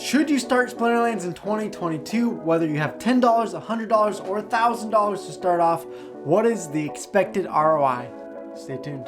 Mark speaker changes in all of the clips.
Speaker 1: Should you start Splinterlands in 2022? Whether you have $10, $100, or $1,000 to start off, what is the expected ROI? Stay tuned.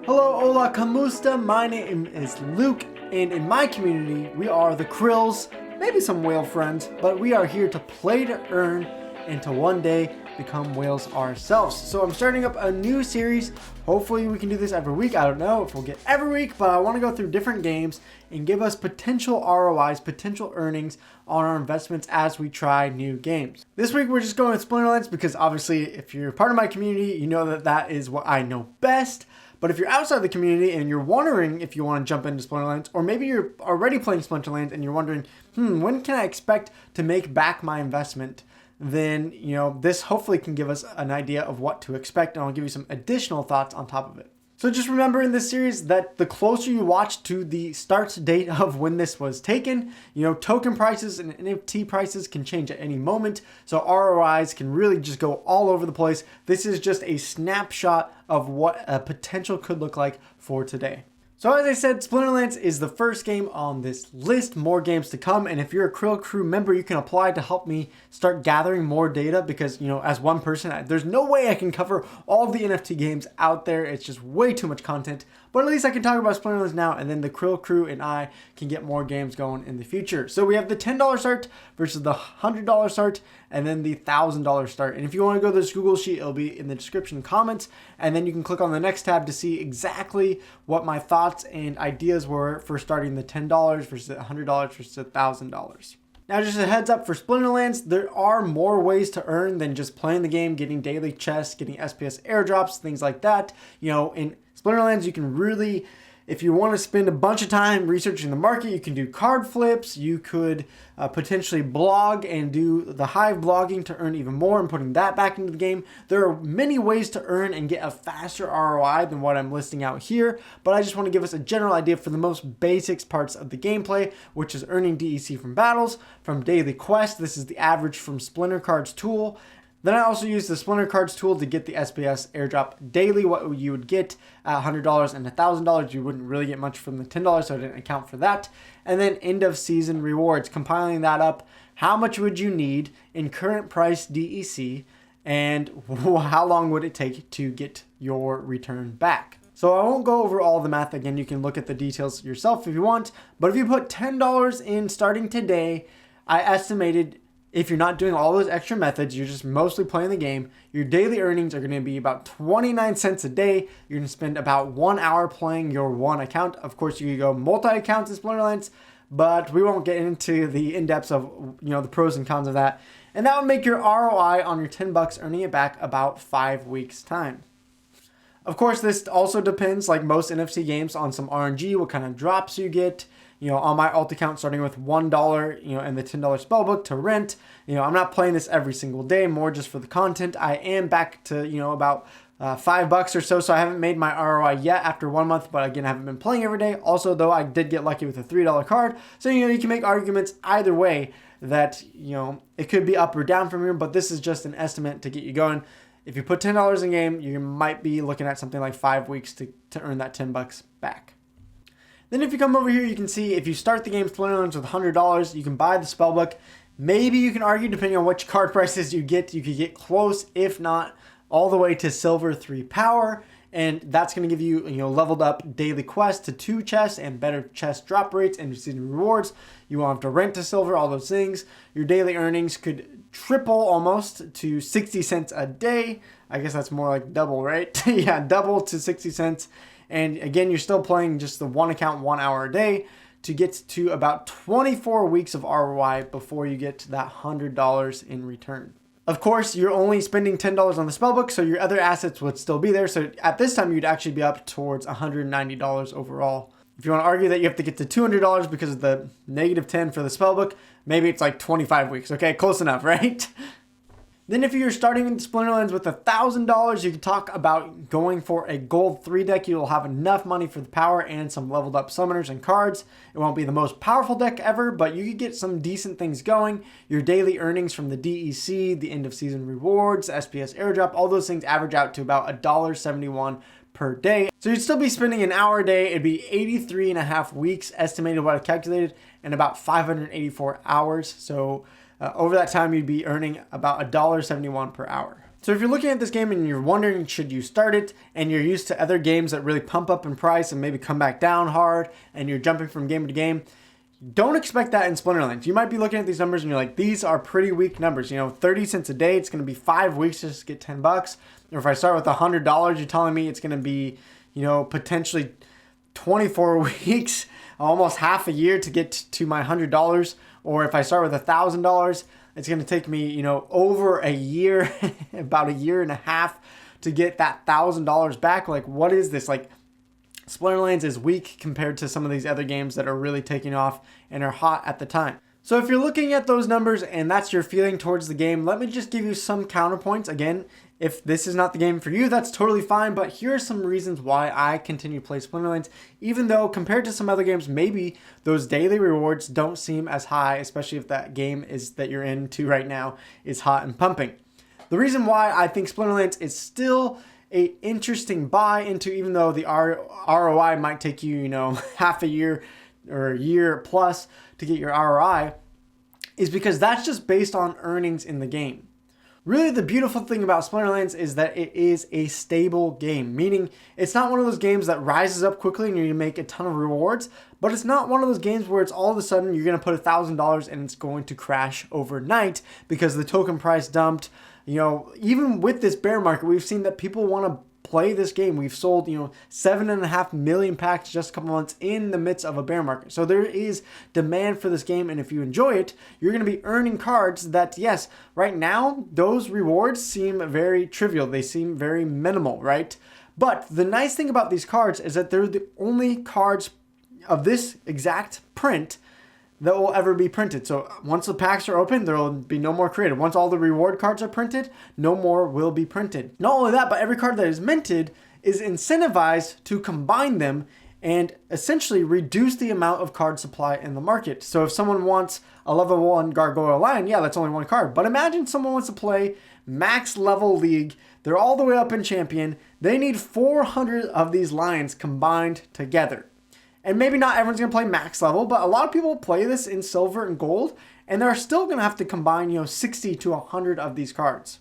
Speaker 1: Hello, hola, kamusta. My name is Luke, and in my community, we are the Krills, maybe some whale friends, but we are here to play to earn and to one day become whales ourselves. So I'm starting up a new series. Hopefully we can do this every week. I don't know if we'll get every week, but I want to go through different games and give us potential ROIs, potential earnings on our investments as we try new games. This week we're just going with Splinterlands because obviously if you're part of my community, you know that that is what I know best. But if you're outside the community and you're wondering if you want to jump into Splinterlands, or maybe you're already playing Splinterlands and you're wondering, when can I expect to make back my investment? Then, this hopefully can give us an idea of what to expect, and I'll give you some additional thoughts on top of it. So just remember in this series that the closer you watch to the start date of when this was taken, token prices and NFT prices can change at any moment. So ROIs can really just go all over the place. This is just a snapshot of what a potential could look like for today. So as I said, Splinterlands is the first game on this list, more games to come. And if you're a Krill Crew member, you can apply to help me start gathering more data because, as one person, there's no way I can cover all the NFT games out there. It's just way too much content. But at least I can talk about Splinterlands now, and then the Krill Crew and I can get more games going in the future. So we have the $10 start versus the $100 start, and then the $1,000 start. And if you want to go to this Google Sheet, it'll be in the description comments, and then you can click on the next tab to see exactly what my thoughts and ideas were for starting the $10 versus the $100 versus the $1,000. Now, just a heads up for Splinterlands, there are more ways to earn than just playing the game, getting daily chests, getting SPS airdrops, things like that. In Splinterlands, you can really, if you want to spend a bunch of time researching the market, you can do card flips. You could potentially blog and do the Hive blogging to earn even more and putting that back into the game. There are many ways to earn and get a faster ROI than what I'm listing out here, but I just want to give us a general idea for the most basics parts of the gameplay, which is earning DEC from battles, from daily quests. This is the average from Splinter Cards tool. Then I also use the Splinter Cards tool to get the SPS airdrop daily, what you would get at $100 and $1,000. You wouldn't really get much from the $10, so I didn't account for that. And then end of season rewards, compiling that up. How much would you need in current price DEC, and how long would it take to get your return back? So I won't go over all the math again. You can look at the details yourself if you want. But if you put $10 in starting today, I estimated, if you're not doing all those extra methods, you're just mostly playing the game, your daily earnings are going to be about 29 cents a day. You're going to spend about 1 hour playing your one account. Of course, you can go multi-accounts in Splinterlands, but we won't get into the in-depths of the pros and cons of that. And that would make your ROI on your $10 earning it back about 5 weeks' time. Of course, this also depends, like most NFC games, on some RNG, what kind of drops you get. On my alt account, starting with $1, and the $10 spellbook to rent. I'm not playing this every single day, more just for the content. I am back to, about $5 or so I haven't made my ROI yet after 1 month, but again, I haven't been playing every day. Also, though, I did get lucky with a $3 card. So, you can make arguments either way that, it could be up or down from here, but this is just an estimate to get you going. If you put $10 in game, you might be looking at something like 5 weeks to earn that $10 back. Then if you come over here, you can see if you start the game Splinterlands with $100, you can buy the spellbook. Maybe you can argue, depending on which card prices you could get close, if not all the way to Silver 3 Power. And that's going to give you, leveled up daily quests to 2 chests and better chest drop rates and season rewards. You won't have to rent to Silver, all those things. Your daily earnings could triple almost to 60 cents a day. I guess that's more like double, right? Yeah, double to 60 cents. And again, you're still playing just the one account 1 hour a day to get to about 24 weeks of ROI before you get to that $100 in return. Of course, you're only spending $10 on the spellbook, so your other assets would still be there. So at this time, you'd actually be up towards $190 overall. If you want to argue that you have to get to $200 because of the -10 for the spellbook, maybe it's like 25 weeks. Okay, close enough, right? Then if you're starting in Splinterlands with $1,000, you can talk about going for a gold 3 deck. You'll have enough money for the power and some leveled up summoners and cards. It won't be the most powerful deck ever, but you could get some decent things going. Your daily earnings from the DEC, the end of season rewards, SPS airdrop, all those things average out to about $1.71 per day. So you'd still be spending an hour a day. It'd be 83 and a half weeks estimated what I calculated, and about 584 hours. So over that time, you'd be earning about $1.71 per hour. So if you're looking at this game and you're wondering, should you start it, and you're used to other games that really pump up in price and maybe come back down hard, and you're jumping from game to game, don't expect that in Splinterlands. You might be looking at these numbers and you're like, these are pretty weak numbers. 30 cents a day, it's going to be 5 weeks just to get $10. Or if I start with $100, you're telling me it's going to be, potentially 24 weeks, almost half a year to get to my $100. Or if I start with $1,000, it's going to take me, over a year, about a year and a half to get that $1,000 back. Like, what is this? Like, Splinterlands is weak compared to some of these other games that are really taking off and are hot at the time. So if you're looking at those numbers and that's your feeling towards the game, let me just give you some counterpoints. Again, if this is not the game for you, that's totally fine, but here are some reasons why I continue to play Splinterlands, even though compared to some other games, maybe those daily rewards don't seem as high, especially if that game is that you're into right now is hot and pumping. The reason why I think Splinterlands is still a interesting buy into, even though the ROI might take you, half a year or a year plus to get your ROI, is because that's just based on earnings in the game. Really, the beautiful thing about Splinterlands is that it is a stable game, meaning it's not one of those games that rises up quickly and you're going to make a ton of rewards, but it's not one of those games where it's all of a sudden you're going to put $1,000 and it's going to crash overnight because the token price dumped. Even with this bear market, we've seen that people want to play this game. We've sold, 7.5 million packs just a couple months in the midst of a bear market. So there is demand for this game. And if you enjoy it, you're going to be earning cards that, yes, right now, those rewards seem very trivial. They seem very minimal, right? But the nice thing about these cards is that they're the only cards of this exact print that will ever be printed. So once the packs are open, there will be no more created. Once all the reward cards are printed, no more will be printed. Not only that, but every card that is minted is incentivized to combine them and essentially reduce the amount of card supply in the market. So if someone wants a level 1 Gargoyle Lion, yeah, that's only one card. But imagine someone wants to play max level league. They're all the way up in champion. They need 400 of these lions combined together. And maybe not everyone's going to play max level, but a lot of people play this in silver and gold, and they're still going to have to combine, 60 to 100 of these cards.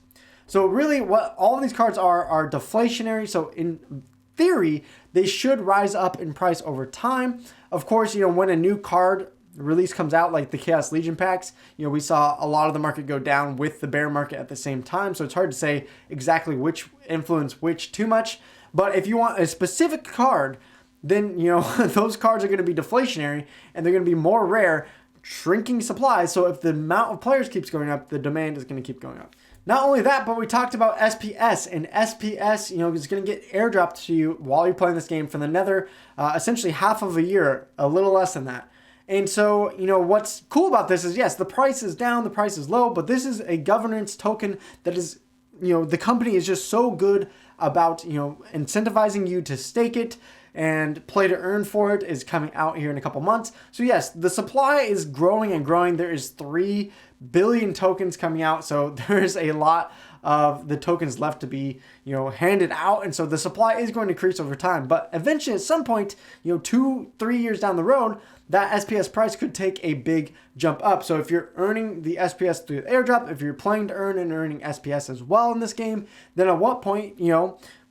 Speaker 1: So really what all of these cards are deflationary. So in theory, they should rise up in price over time. Of course, when a new card release comes out, like the Chaos Legion packs, we saw a lot of the market go down with the bear market at the same time. So it's hard to say exactly which influence which too much. But if you want a specific card, then, those cards are going to be deflationary and they're going to be more rare, shrinking supply. So if the amount of players keeps going up, the demand is going to keep going up. Not only that, but we talked about SPS, and SPS, is going to get airdropped to you while you're playing this game for another, essentially half of a year, a little less than that. And so, what's cool about this is, yes, the price is down, the price is low, but this is a governance token that is, the company is just so good about, incentivizing you to stake it, and play to earn for it is coming out here in a couple months. So yes, the supply is growing and growing. There is 3 billion tokens coming out. So there's a lot of the tokens left to be, handed out. And so the supply is going to increase over time. But eventually at some point, 2-3 years down the road, that SPS price could take a big jump up. So if you're earning the SPS through the airdrop, if you're playing to earn and earning SPS as well in this game, then at what point,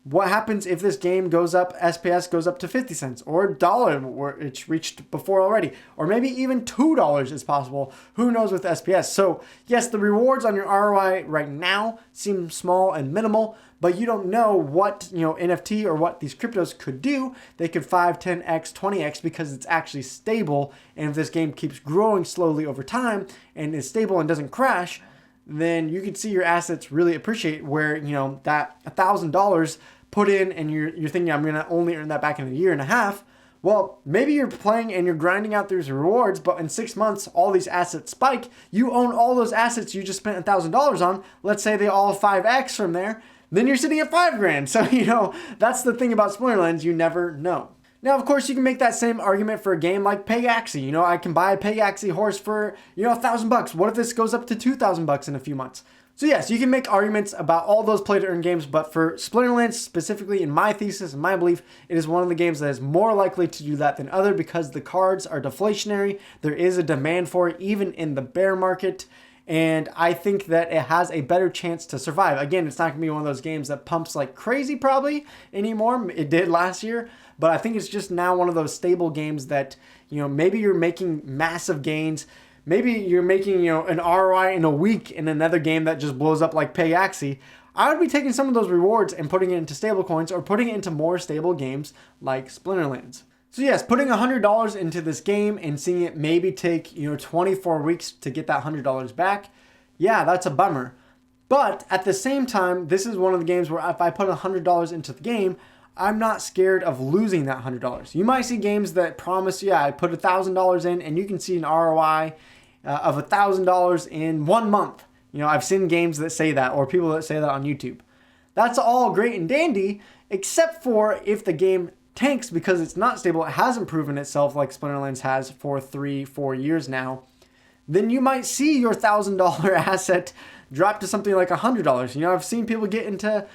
Speaker 1: what happens if this game goes up, SPS goes up to 50 cents or $1 where it's reached before already, or maybe even $2 is possible. Who knows with SPS? So yes, the rewards on your ROI right now seem small and minimal, but you don't know what, NFT or what these cryptos could do. They could 5, 10x, 20x because it's actually stable. And if this game keeps growing slowly over time and is stable and doesn't crash, then you could see your assets really appreciate where, that $1,000 put in and you're thinking I'm going to only earn that back in a year and a half. Well, maybe you're playing and you're grinding out these rewards, but in 6 months, all these assets spike. You own all those assets you just spent $1,000 on. Let's say they all 5x from there. Then you're sitting at $5,000. So, that's the thing about Splinterlands. You never know. Now, of course, you can make that same argument for a game like Pegaxi. I can buy a Pegaxi horse for, $1,000. What if this goes up to $2,000 in a few months? So yes, you can make arguments about all those play-to-earn games, but for Splinterlands specifically, in my thesis and my belief, it is one of the games that is more likely to do that than other because the cards are deflationary. There is a demand for it even in the bear market, and I think that it has a better chance to survive. Again, it's not going to be one of those games that pumps like crazy probably anymore. It did last year, but I think it's just now one of those stable games that, you know, maybe you're making massive gains. Maybe you're making, you know, an ROI in a week in another game that just blows up like Payaxi. I would be taking some of those rewards and putting it into stable coins or putting it into more stable games like Splinterlands. So yes, putting $100 into this game and seeing it maybe take, you know, 24 weeks to get that $100 back, yeah, that's a bummer. But at the same time, this is one of the games where if I put $100 into the game, I'm not scared of losing that $100. You might see games that promise, yeah, I put $1,000 in and you can see an ROI of $1,000 in 1 month. You know, I've seen games that say that, or people that say that on YouTube. That's all great and dandy, except for if the game tanks because it's not stable, it hasn't proven itself like Splinterlands has for 3-4 years now, then you might see your $1,000 asset drop to something like $100. You know, I've seen people get into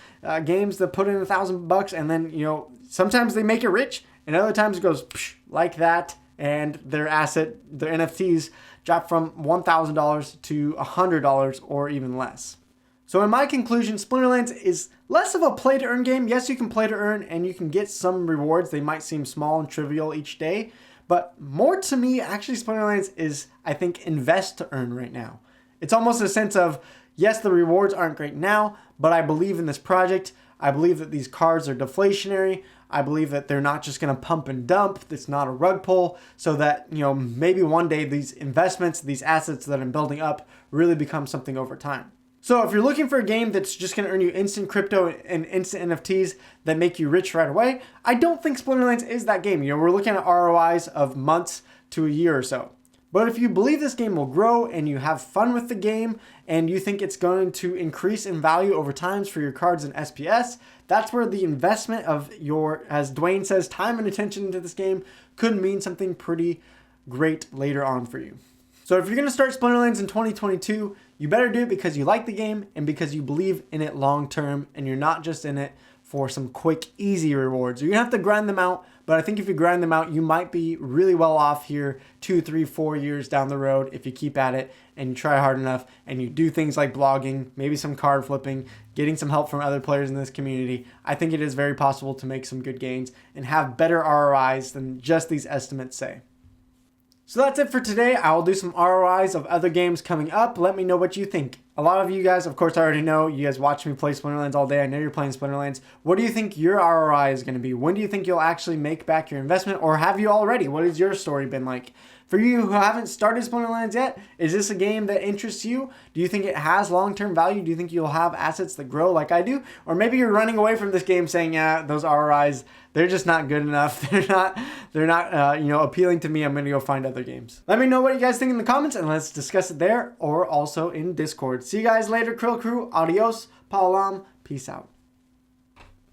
Speaker 1: games that put in $1,000 and then, you know, sometimes they make it rich and other times it goes like that and their asset, their NFTs drop from $1,000 to $100 or even less. So in my conclusion, Splinterlands is less of a play to earn game. Yes, you can play to earn and you can get some rewards. They might seem small and trivial each day, but more to me, actually Splinterlands is, I think, invest to earn right now. It's almost a sense of, yes, the rewards aren't great now, but I believe in this project. I believe that these cards are deflationary. I believe that they're not just going to pump and dump. It's not a rug pull, so that, you know, maybe one day these investments, these assets that I'm building up really become something over time. So if you're looking for a game that's just going to earn you instant crypto and instant NFTs that make you rich right away, I don't think Splinterlands is that game. You know, we're looking at ROIs of months to a year or so. But if you believe this game will grow and you have fun with the game and you think it's going to increase in value over time for your cards in SPS, that's where the investment of your, as Dwayne says, time and attention into this game could mean something pretty great later on for you. So if you're going to start Splinterlands in 2022, you better do it because you like the game and because you believe in it long term and you're not just in it for some quick, easy rewards. You're going to have to grind them out, but I think if you grind them out, you might be really well off here 2, 3, 4 years down the road if you keep at it and you try hard enough and you do things like blogging, maybe some card flipping, getting some help from other players in this community. I think it is very possible to make some good gains and have better ROIs than just these estimates say. So that's it for today. I will do some ROIs of other games coming up. Let me know what you think. A lot of you guys, of course, I already know. You guys watch me play Splinterlands all day. I know you're playing Splinterlands. What do you think your ROI is going to be? When do you think you'll actually make back your investment? Or have you already? What has your story been like? For you who haven't started Splinterlands yet, is this a game that interests you? Do you think it has long-term value? Do you think you'll have assets that grow like I do? Or maybe you're running away from this game saying, yeah, those ROIs, they're just not good enough. They're not appealing to me. I'm going to go find other games. Let me know what you guys think in the comments and let's discuss it there or also in Discord. See you guys later, Krill Crew. Adios. Paalam. Peace out.